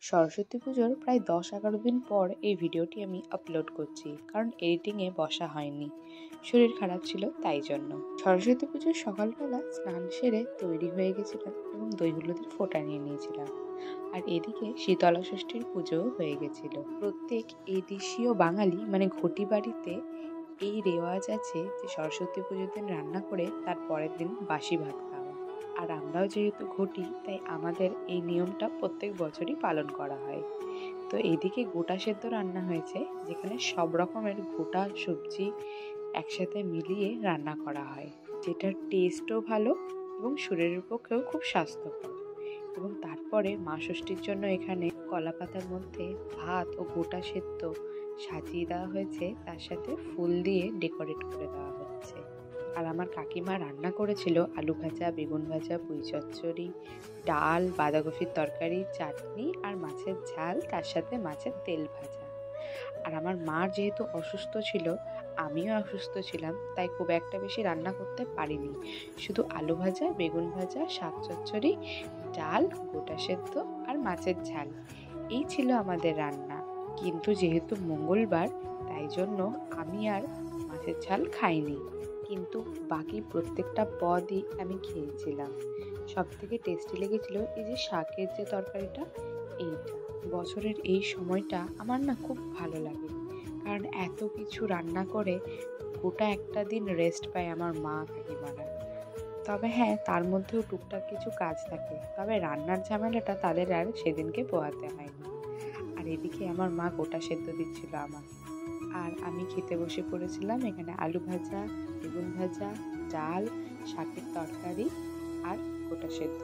সরস্বতী পুজোর প্রায় 10-11 দিন পর এই ভিডিওটি আমি আপলোড করছি, কারণ এডিটিংয়ে বসা হয়নি, শরীর খারাপ ছিল তাই জন্য। সরস্বতী পুজোর সকালবেলা স্নান সেরে তৈরি হয়ে গেছিলাম এবং দই হলুদের ফোঁটা নিয়ে নিয়েছিলাম। আর এদিকে শীতলা ষষ্ঠীর পুজোও হয়ে গেছিল। প্রত্যেক এদেশীয় বাঙালি মানে ঘটি বাড়িতে এই রেওয়াজ আছে যে সরস্বতী পুজোর দিন রান্না করে তার পরের দিন বাসি ভাত খাওয়া। আর আমরাও যেহেতু ঘটি, তাই আমাদের এই নিয়মটা প্রত্যেক বছরই পালন করা হয়। তো এইদিকে গোটা সেদ্ধ রান্না হয়েছে, যেখানে সব রকমের গোটা সবজি একসাথে মিলিয়ে রান্না করা হয়, যেটার টেস্টও ভালো এবং শরীরের পক্ষেও খুব স্বাস্থ্যকর। এবং তারপরে মা ষষ্ঠীর জন্য এখানে কলা পাতার মধ্যে ভাত ও গোটা সেদ্ধ সাজিয়ে দেওয়া হয়েছে, তার সাথে ফুল দিয়ে ডেকোরেট করে দেওয়া হচ্ছে। আর আমার কাকিমা রান্না করেছিল আলু ভাজা, বেগুন ভাজা, পুঁই চচ্চড়ি, ডাল, বাঁধাকপির তরকারি, চাটনি আর মাছের ঝাল, তার সাথে মাছের তেল ভাজা। আর আমার মা যেহেতু অসুস্থ ছিল, আমিও অসুস্থ ছিলাম, তাই খুব একটা বেশি রান্না করতে পারিনি। শুধু আলু ভাজা, বেগুন ভাজা, শাক চচ্চড়ি, ডাল, গোটা সেদ্ধ আর মাছের ঝাল, এই ছিল আমাদের রান্না। কিন্তু যেহেতু মঙ্গলবার, তাই জন্য আমি আর মাছের ঝাল খাইনি, কিন্তু বাকি প্রত্যেকটা পদই আমি খেয়েছিলাম। সব থেকে টেস্টি লেগেছিল এই যে শাকের যে তরকারিটা, এইটা। বছরের এই সময়টা আমার না খুব ভালো লাগে, কারণ এত কিছু রান্না করে গোটা একটা দিন রেস্ট পায় আমার মা কাকিমারা। তবে হ্যাঁ, তার মধ্যেও টুকটাক কিছু কাজ থাকে, তবে রান্নার ঝামেলাটা তাদের আর সেদিনকে পোহাতে হয়নি। আর এদিকে আমার মা গোটা সেদ্ধ দিচ্ছিল আমাকে, আর আমি খেতে বসে পড়েছিলাম। এখানে আলু ভাজা, বেগুন ভাজা, ডাল, শাকের তরকারি আর গোটা সেদ্ধ।